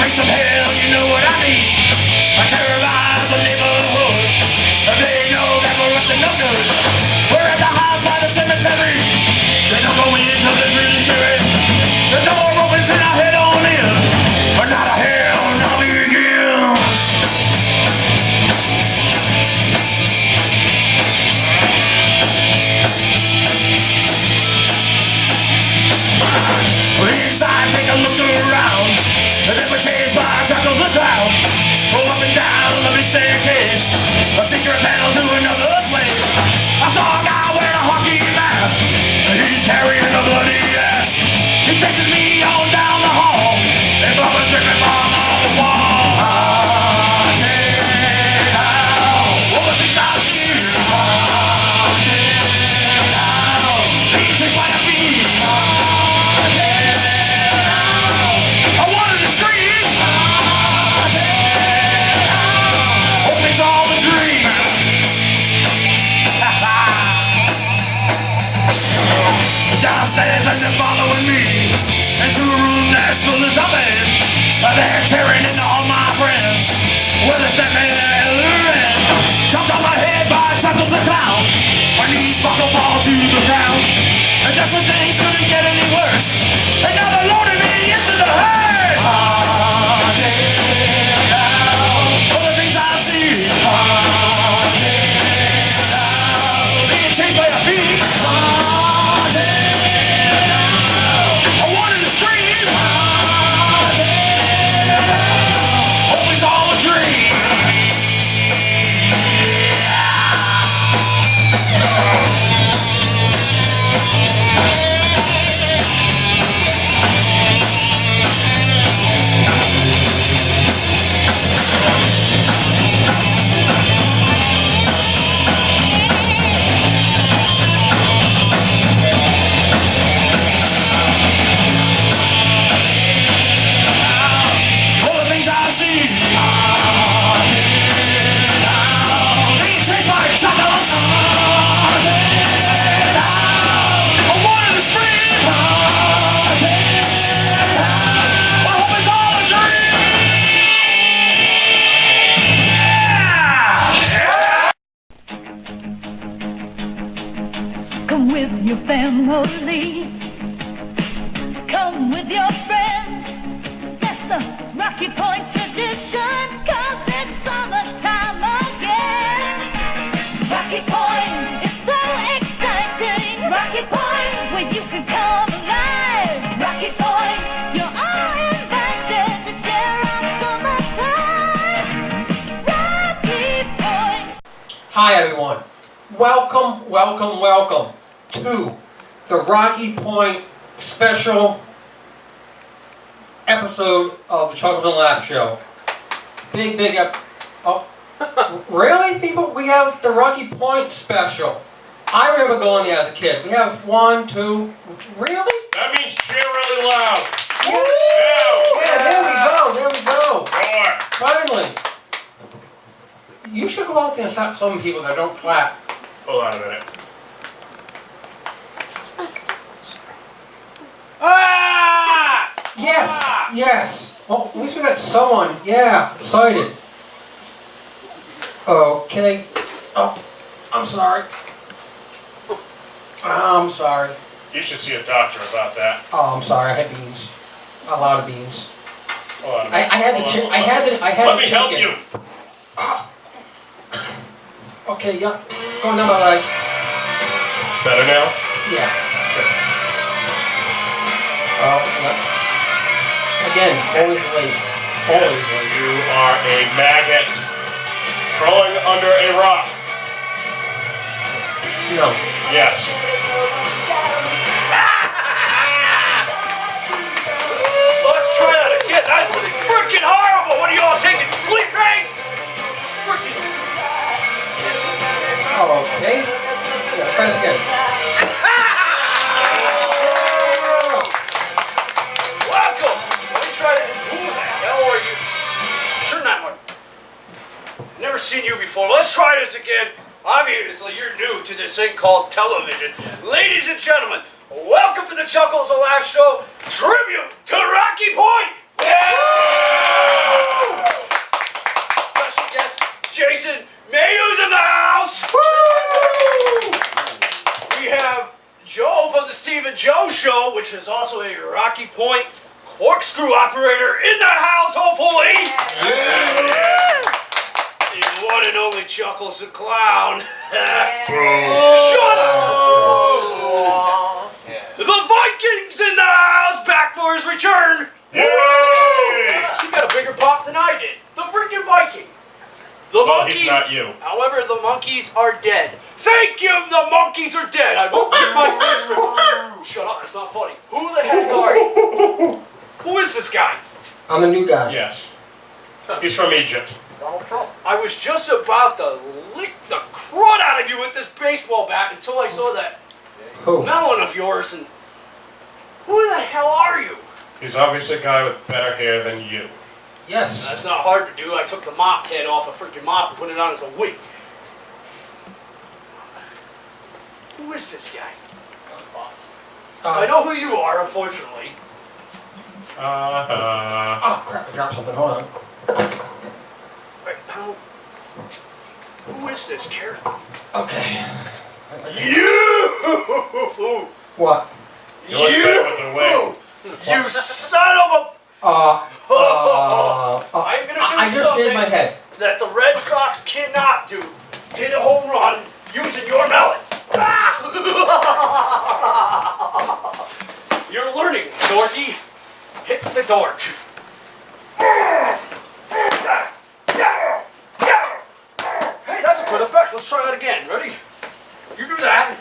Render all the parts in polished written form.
face of hell, you know what I mean. I terrorize the neighborhood. They know that we're up to no good. We're at the house by the cemetery. They don't go in cause it's really scary. The door opens and I head on in. But not a hell now begins. Inside, take a look around. Then we're chased by chuckles of cloud. Go up and down the big staircase. A secret panel to another place. I saw a guy wearing a hockey mask. He's carrying a bloody ass. He chases me on down the hall. And blood was dripping from on the wall. Haunted house. All the things I see. Haunted house. Being chased by a bee. Haunted house. I wanted to scream. Haunted house. Hope it's all a dream. Downstairs and they're following me into a room that's full of zombies. They're tearing into all my friends with a Batman and jumped on my head by Chuckles the Clown. My knees buckle fall to the ground. And just when things couldn't get any worse, and now they're loading me into the hearse. Haunted house. All the things I see. Haunted house. Being chased by a thief. Haunted. Come with your family. Come with your friends. That's the Rocky Point tradition. Cause it's summertime again. Rocky Point is so exciting. Rocky Point, where you can come alive. Rocky Point, you're all invited to share our summertime. Rocky Point. Hi everyone. Welcome, welcome, welcome to the Rocky Point special episode of the Chuckles and Laugh Show. Big oh, really people? We have the Rocky Point special. I remember going there as a kid. We have 1, 2, really? That means cheer really loud. Yeah, there we go. Roar. Finally. You should go out there and start telling people that don't clap. Hold on a minute. Yes. Well, at least we got someone, excited. Okay. Oh, I'm sorry. I'm sorry. You should see a doctor about that. Oh, I'm sorry. I had beans. A lot of beans. Hold on a I minute. had the chicken. I had Let the me help chicken. you. Okay, yeah. Going down my leg. Better now? Yeah. Good. Oh, yeah. Again, always late. Always late. You are a maggot crawling under a rock. No. Yes. Let's try that again. That's freaking horrible. What are you all taking sleep rings? Freaking. Okay. Yeah, try it again. Welcome. Let me try it. Who the hell are you? Turn that one. Never seen you before. Let's try this again. Obviously, you're new to this thing called television. Ladies and gentlemen, welcome to the Chuckles and Laugh Show tribute to Rocky Point. Yeah! Show, which is also a Rocky Point corkscrew operator in the house, hopefully. The one and only Chuckles the Clown. Shut up! The Vikings in the house, back for his return. You got a bigger pop than I did. The freaking Viking. The Well, monkey. he's not you. However, the monkeys are dead. Thank you, the monkeys are dead. I won't get my face ripped. Shut up, it's not funny. Who the heck are you? Who is this guy? I'm the new guy. Yes. He's from Egypt. Donald Trump. I was just about to lick the crud out of you with this baseball bat until I saw that Who? melon of yours and... Who the hell are you? He's obviously a guy with better hair than you. Yes. That's not hard to do. I took the mop head off a freaking mop and put it on as a wig. Who is this guy? I know who you are, unfortunately. Oh crap! I dropped something. Hold on. Wait, how? Who is this character? Okay. You! What? You look better with the wig. You son of a... I'm gonna do I just something shaved my head. that the Red Sox cannot do. Hit a home run using your melon. You're learning, dorky. Hit the dork. Hey, that's a good effect. Let's try that again. Ready? You do that,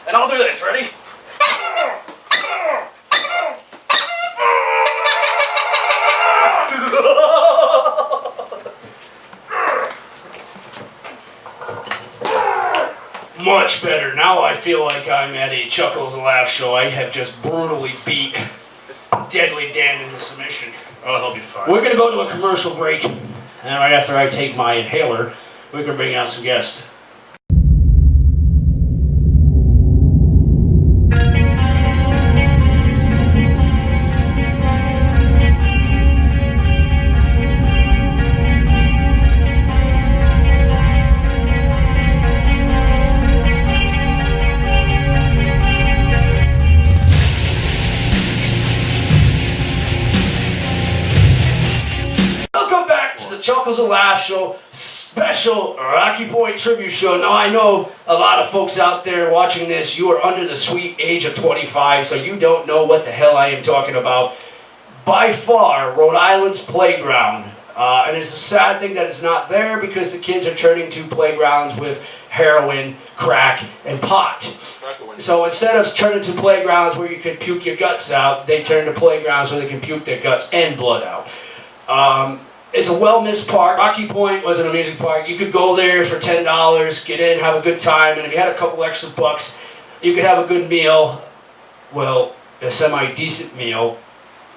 and I'll do this. Ready? Much better. Now I feel like I'm at a Chuckles and Laugh show. I have just brutally beat Deadly Dan into submission. Oh, he'll be fine. We're gonna go to a commercial break, and right after I take my inhaler, we can bring out some guests. Welcome back to the Chuckles and Laugh Show, special Rocky Point tribute show. Now I know a lot of folks out there watching this, you are under the sweet age of 25, so you don't know what the hell I am talking about. By far, Rhode Island's playground, and it's a sad thing that it's not there because the kids are turning to playgrounds with heroin, crack, and pot. So instead of turning to playgrounds where you can puke your guts out, they turn to playgrounds where they can puke their guts and blood out. It's a well-missed park. Rocky Point was an amazing park. You could go there for $10, get in, have a good time, and if you had a couple extra bucks, you could have a good meal. Well, a semi-decent meal.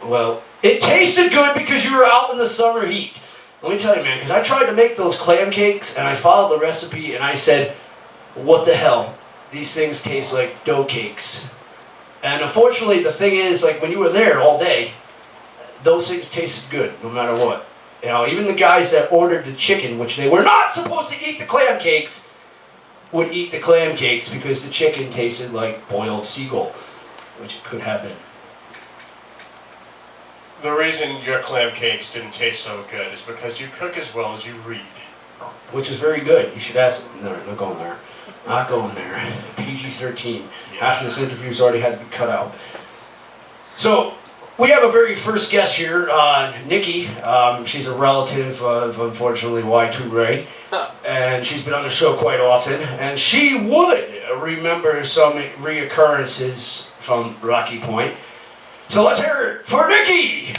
Well, it tasted good because you were out in the summer heat. Let me tell you, man, because I tried to make those clam cakes, and I followed the recipe, and I said, what the hell? These things taste like dough cakes. And unfortunately, the thing is, like, when you were there all day, those things tasted good, no matter what. You know, even the guys that ordered the chicken, which they were not supposed to eat the clam cakes, would eat the clam cakes because the chicken tasted like boiled seagull, which it could have been. The reason your clam cakes didn't taste so good is because you cook as well as you read. Which is very good. You should ask. No, not going there. Not going there. PG-13. Half of this interview's already had to be cut out. So, we have a very first guest here, Nikki. She's a relative of, unfortunately, Y2 Ray. And she's been on the show quite often. And she would remember some reoccurrences from Rocky Point. So let's hear it for Nikki!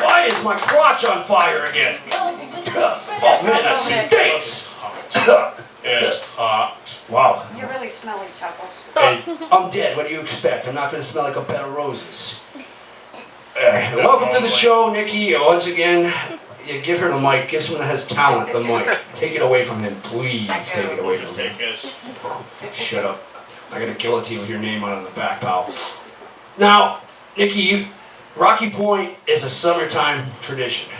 Why is my crotch on fire again? Oh man, that stinks! It's hot. Wow. You're really smelly, Chuckles. Hey, I'm dead. What do you expect? I'm not going to smell like a bed of roses. Welcome to the show, Nikki. Once again, yeah, give her the mic. Give someone that has talent the mic. Take it away from him, please. Take it away from him. take this. Shut up. I got a guillotine with your name on the back, pal. Now, Nikki, Rocky Point is a summertime tradition,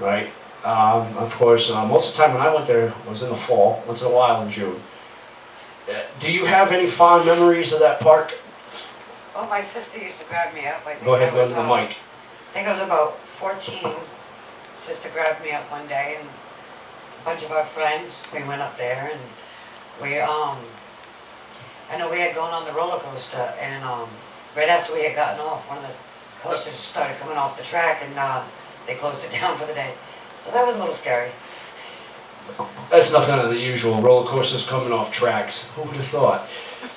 right? Of course, most of the time when I went there was in the fall, once in a while in June. Do you have any fond memories of that park? Well, my sister used to grab me up. I think Go ahead, I go was, to the mic. I think I was about 14. Sister grabbed me up one day, and a bunch of our friends, we went up there, and we, I know we had gone on the roller coaster, and right after we had gotten off, one of the coasters started coming off the track, and they closed it down for the day. So that was a little scary. That's nothing unusual. Roller coasters coming off tracks. Who would have thought?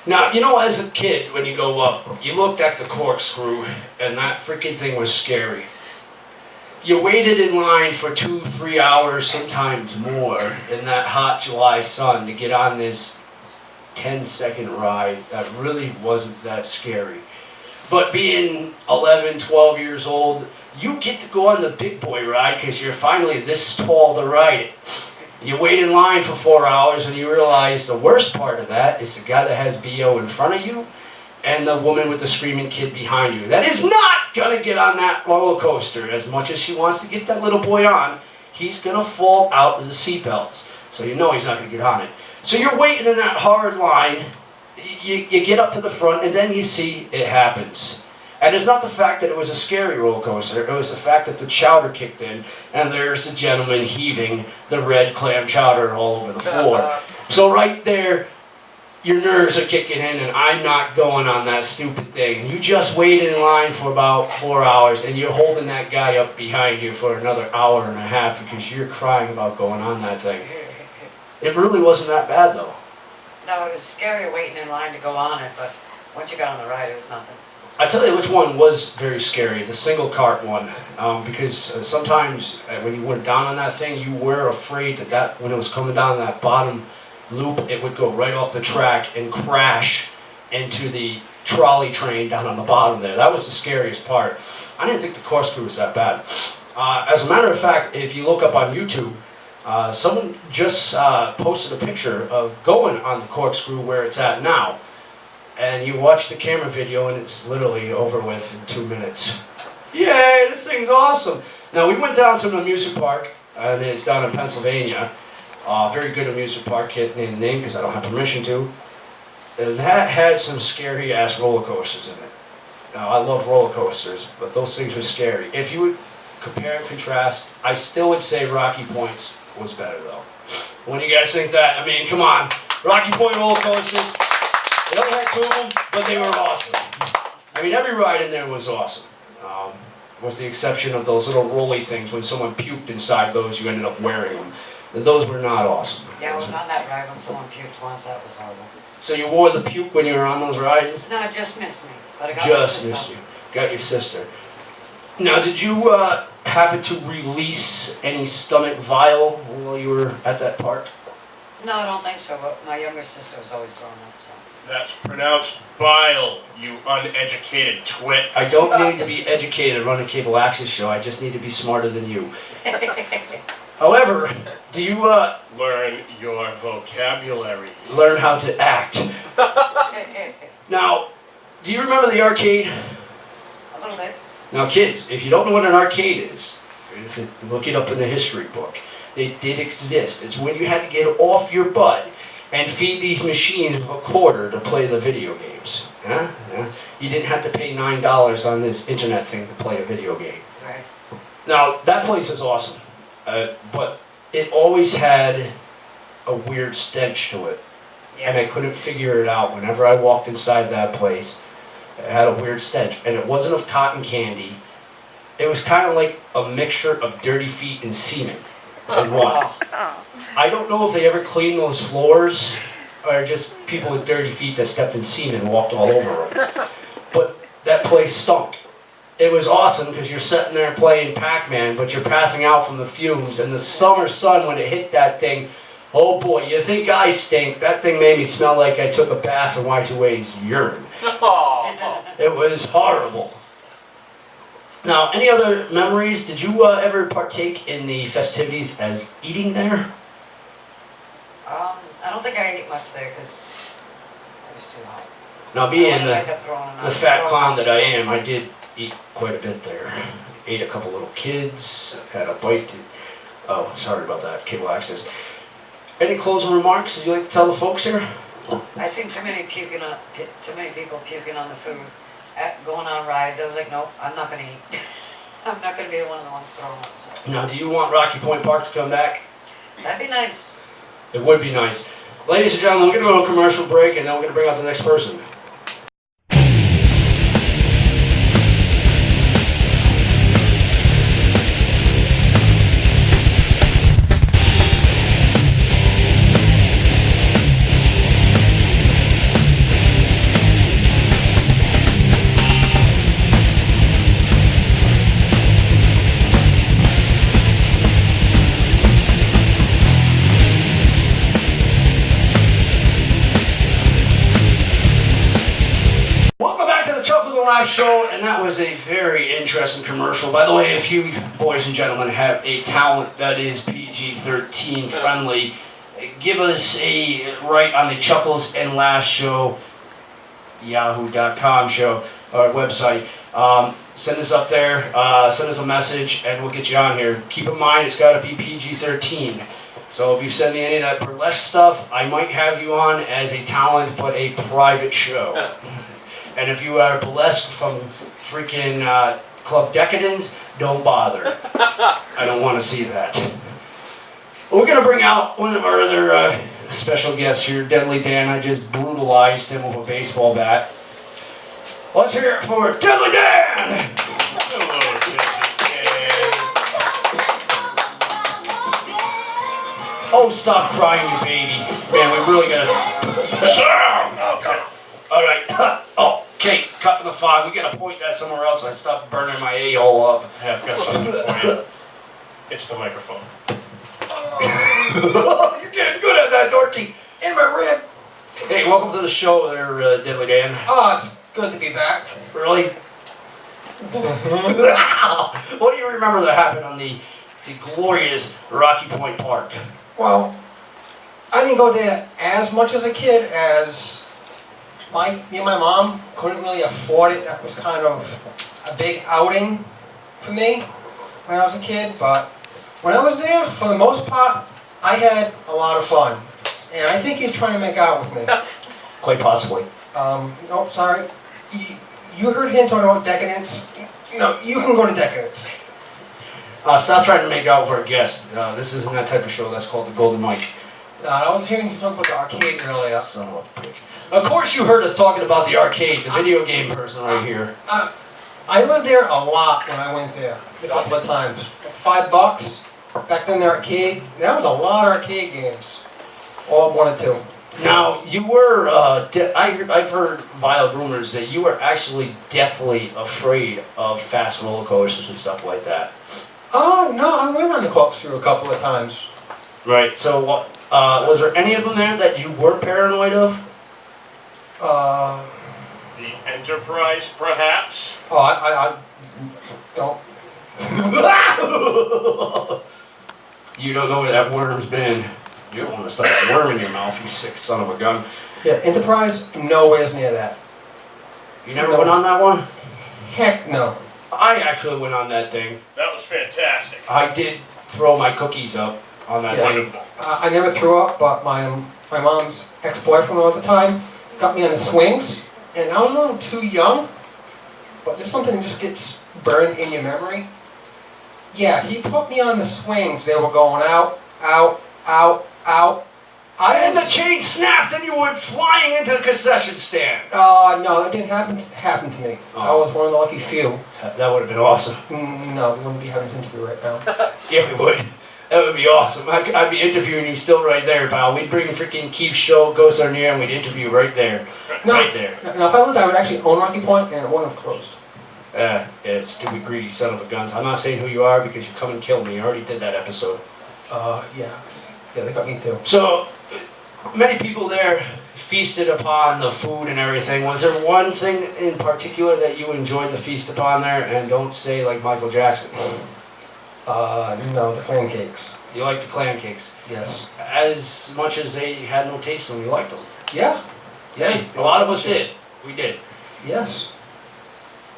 Now, you know, as a kid, when you go up, you looked at the corkscrew, and that freaking thing was scary. You waited in line for 2-3 hours, sometimes more, in that hot July sun to get on this 10-second ride that really wasn't that scary. But being 11, 12 years old, you get to go on the big boy ride because you're finally this tall to ride it. You wait in line for 4 hours and you realize the worst part of that is the guy that has BO in front of you and the woman with the screaming kid behind you. That is not going to get on that roller coaster. As much as she wants to get that little boy on, he's going to fall out of the seatbelts. So you know he's not going to get on it. So you're waiting in that hard line. You get up to the front and then you see it happens. And it's not the fact that it was a scary roller coaster, it was the fact that the chowder kicked in and there's the gentleman heaving the red clam chowder all over the floor. So right there, your nerves are kicking in and I'm not going on that stupid thing. You just waited in line for about 4 hours and you're holding that guy up behind you for another hour and a half because you're crying about going on that thing. It really wasn't that bad though. No, it was scary waiting in line to go on it, but once you got on the ride, it was nothing. I tell you which one was very scary, the single cart one, because sometimes when you went down on that thing, you were afraid that when it was coming down that bottom loop, it would go right off the track and crash into the trolley train down on the bottom there. That was the scariest part. I didn't think the corkscrew was that bad. As a matter of fact, if you look up on YouTube, someone just posted a picture of going on the corkscrew where it's at now. And you watch the camera video and it's literally over with in 2 minutes. Yay, this thing's awesome. Now we went down to an amusement park, and it's down in Pennsylvania. Very good amusement park, can't name the name because I don't have permission to. And that had some scary ass roller coasters in it. Now I love roller coasters, but those things were scary. If you would compare and contrast, I still would say Rocky Point was better though. When you guys think that, I mean, come on. Rocky Point roller coasters. They only had 2 of them, but they were awesome. I mean, every ride in there was awesome. With the exception of those little rolly things, when someone puked inside those, you ended up wearing them. And those were not awesome. Yeah, I was on that ride when someone puked once. That was horrible. So you wore the puke when you were on those rides? No, it just missed me. But I got Just my missed sister. you. Got your sister. Now, did you happen to release any stomach vial while you were at that park? No, I don't think so. But my younger sister was always throwing up. So. That's pronounced bile, you uneducated twit. I don't need to be educated to run a cable access show. I just need to be smarter than you. However, do you Learn your vocabulary. learn how to act? Now, do you remember the arcade? A little bit. Now, kids, if you don't know what an arcade is, look it up in the history book. They did exist. It's when you had to get off your butt and feed these machines a quarter to play the video games. Yeah? Yeah. You didn't have to pay $9 on this internet thing to play a video game. Right. Now, that place is awesome, but it always had a weird stench to it. And I Yeah. couldn't figure it out. Whenever I walked inside that place, it had a weird stench. And it wasn't of cotton candy. It was kind of like a mixture of dirty feet and semen in one. Oh. I don't know if they ever cleaned those floors or just people with dirty feet that stepped in semen and walked all over them. But that place stunk. It was awesome because you're sitting there playing Pac-Man, but you're passing out from the fumes. And the summer sun, when it hit that thing, oh boy, you think I stink. That thing made me smell like I took a bath in Y2A's urine. It was horrible. Now, any other memories? Did you ever partake in the festivities as eating there? I don't think I ate much there because it was too hot. Now, being I ended the up throwing the fat clown that I am, I did eat quite a bit there. Ate a couple little kids, had a bite to... Oh, sorry about that, cable access. Any closing remarks that you'd like to tell the folks here? I seen too many people puking on the food, going on rides. I was like, nope, I'm not gonna eat. I'm not gonna be one of the ones throwing up. So. Now, do you want Rocky Point Park to come back? That'd be nice. It would be nice. Ladies and gentlemen, we're going to go to a commercial break, and then we're going to bring out the next person. Live show, and that was a very interesting commercial. By the way, if you boys and gentlemen have a talent that is PG-13 friendly, give us a write on the Chuckles and Laughs show, yahoo.com show, our website. Send us up there, send us a message, and we'll get you on here. Keep in mind, it's got to be PG-13. So if you send me any of that burlesque stuff, I might have you on as a talent, but a private show. And if you are burlesque from freaking Club Decadence, don't bother. I don't want to see that. We're going to bring out one of our other special guests here, Deadly Dan. I just brutalized him with a baseball bat. Let's hear it for Deadly Dan! Hello, Oh, stop crying, you baby. Man, we really got to... All right. Oh. Okay, cut in the fog. We gotta point that somewhere else and I stop burning my a-hole up. Hey, I've got something for you. It's the microphone. You're getting good at that, Dorky. In my rib. Hey, welcome to the show there, Deadly Dan. Oh, it's good to be back. Really? What do you remember that happened on the glorious Rocky Point Park? Well, I didn't go there as much as a kid as me and my mom couldn't really afford it. That was kind of a big outing for me when I was a kid. But when I was there, for the most part, I had a lot of fun. And I think he's trying to make out with me. Quite possibly. No, sorry. You heard him talking about Decadence. No, you can go to Decadence. Stop trying to make out for a guest. This isn't that type of show. That's called the Golden Mic. I was hearing you talk about the arcade earlier. Son of a bitch. Of course you heard us talking about the arcade, the video game person right here. I lived there a lot when I went there, a couple of times. $5, back then the arcade, that was a lot of arcade games. All one or two. Now, you were, I've heard vile rumors that you were actually deathly afraid of fast roller coasters and stuff like that. Oh, no, I went on the corkscrew a couple of times. Right, so was there any of them there that you were paranoid of? The Enterprise, perhaps? Oh, I don't. You don't know where that worm's been. You don't want to stuff a worm in your mouth, you sick son of a gun. Yeah, Enterprise, nowhere near that. You never went on that one? Heck no. I actually went on that thing. That was fantastic. I did throw my cookies up on that Yeah. thing. Wonderful. I never threw up, but my mom's ex-boyfriend at the time got me on the swings, and I was a little too young, but there's something that just gets burned in your memory. Yeah, he put me on the swings. They were going out, out, out, out. And the chain snapped and you went flying into the concession stand. No, that didn't happen to me. I Oh. was one of the lucky few. That would have been awesome. No, we wouldn't be having this interview right now. Yeah, we would. That would be awesome. I'd be interviewing you still right there, pal. We'd bring freaking Keith's show, Ghosts Are Near, and we'd interview right there. No. Right there. Now, if I lived, I would actually own Rocky Point, and it wouldn't have closed. Yeah, stupid greedy son of a guns. I'm not saying who you are because you come and kill me. I already did that episode. Yeah. Yeah, they got me too. So, many people there feasted upon the food and everything. Was there one thing in particular that you enjoyed to feast upon there? And don't say like Michael Jackson. No, the clam cakes. You liked the clam cakes. Yes. As much as they had no taste in them, you liked them. Yeah. Yeah, a lot of us did. We did. Yes.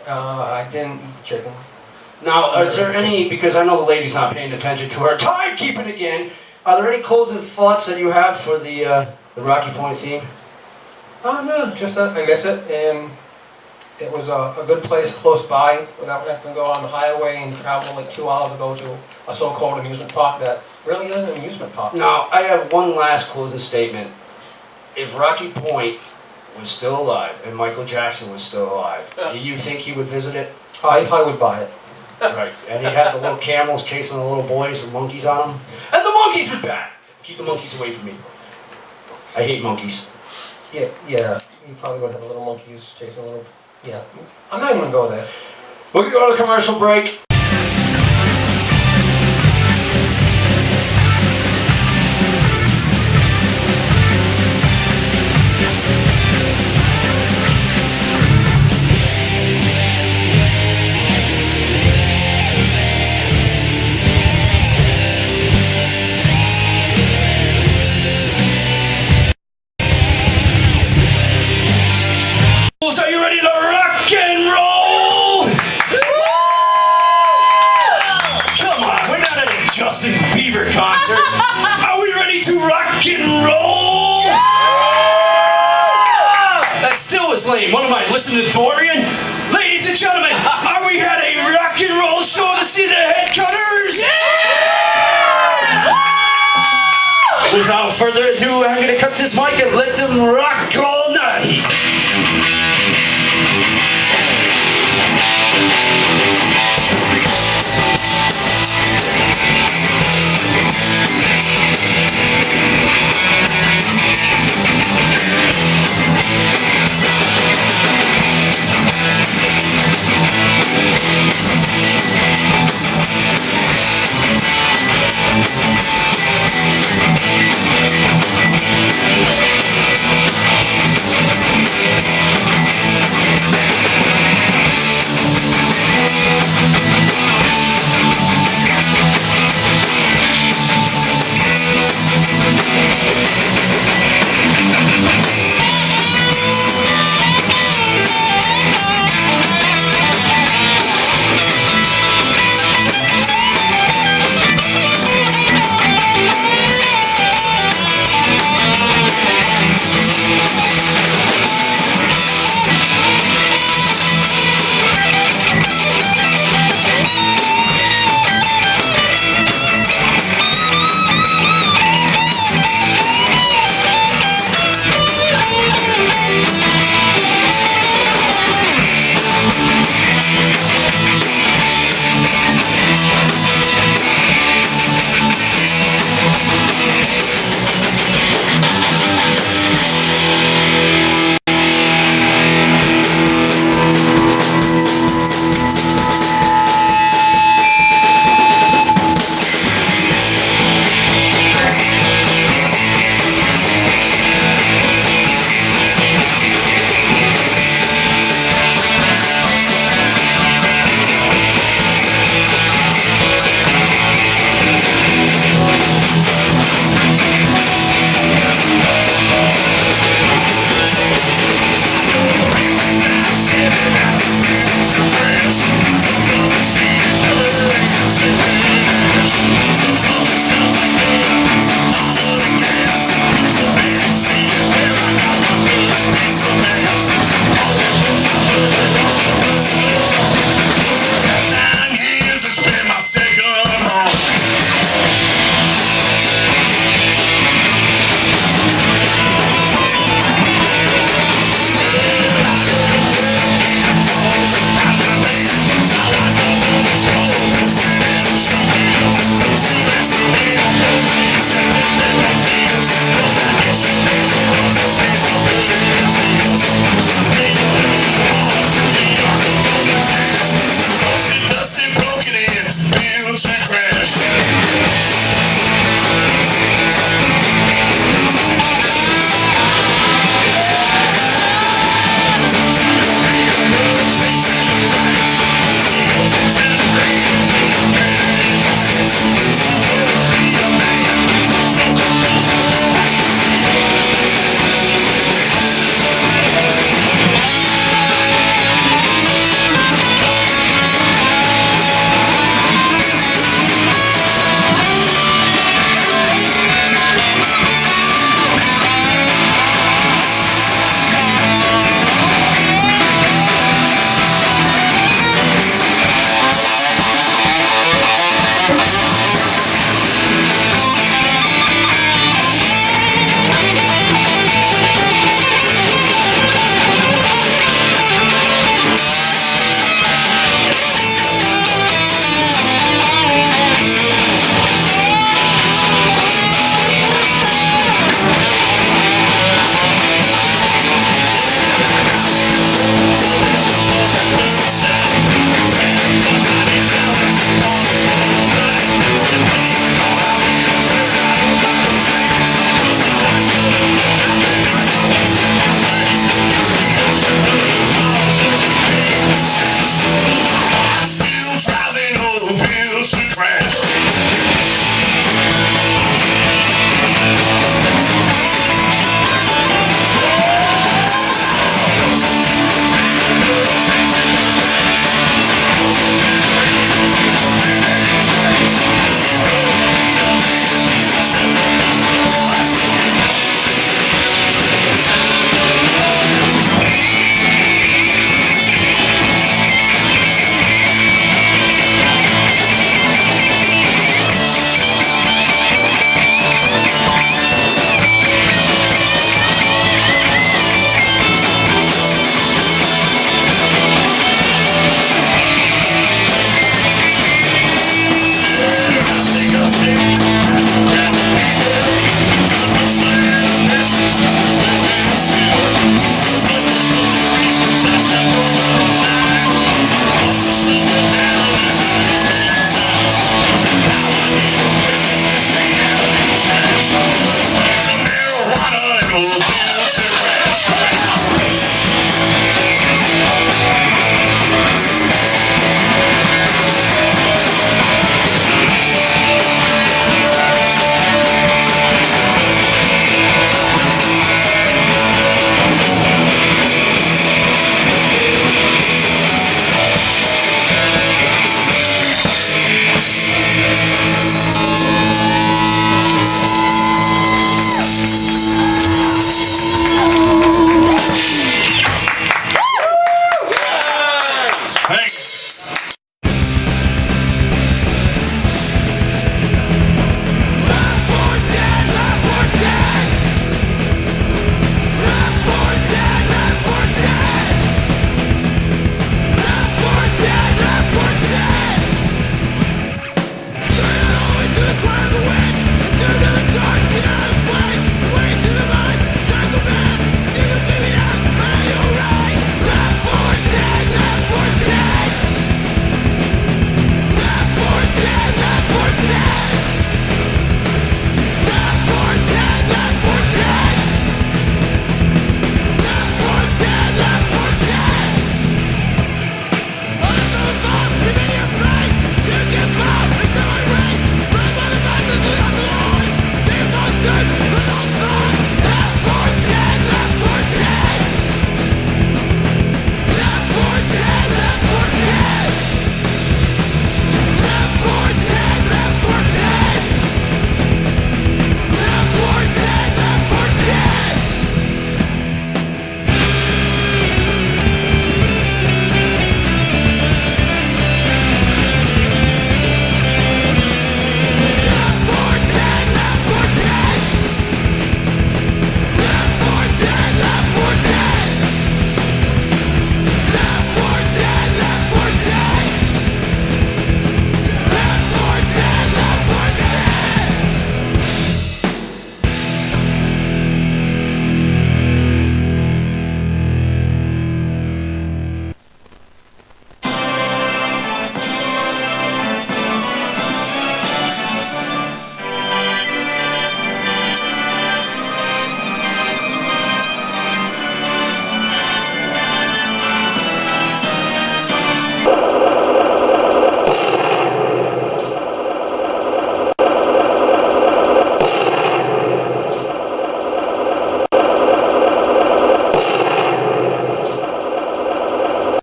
I didn't eat the chicken. Now, is there any, because I know the lady's not paying attention to her timekeeping again, are there any closing thoughts that you have for the Rocky Point theme? Oh no, just that I miss it, and it was a good place close by without having to go on the highway and travel like 2 hours to go to a so-called amusement park that really isn't an amusement park. Now, I have one last closing statement. If Rocky Point was still alive and Michael Jackson was still alive, do you think he would visit it? I probably would buy it. Right. And he had the little camels chasing the little boys with monkeys on them. And the monkeys were back! Keep the monkeys away from me. I hate monkeys. Yeah, you probably would have a little monkeys chasing a little. Yeah, I'm not even gonna go there. We're gonna go to a commercial break. Are you ready to rock and roll? Come on, we're not at a Justin Bieber concert. Are we ready to rock and roll? That still was lame. What am I, listening to Dorian? Ladies and gentlemen, are we at a rock and roll show to see the head cutters? Without further ado, I'm gonna cut this mic and let them rock on.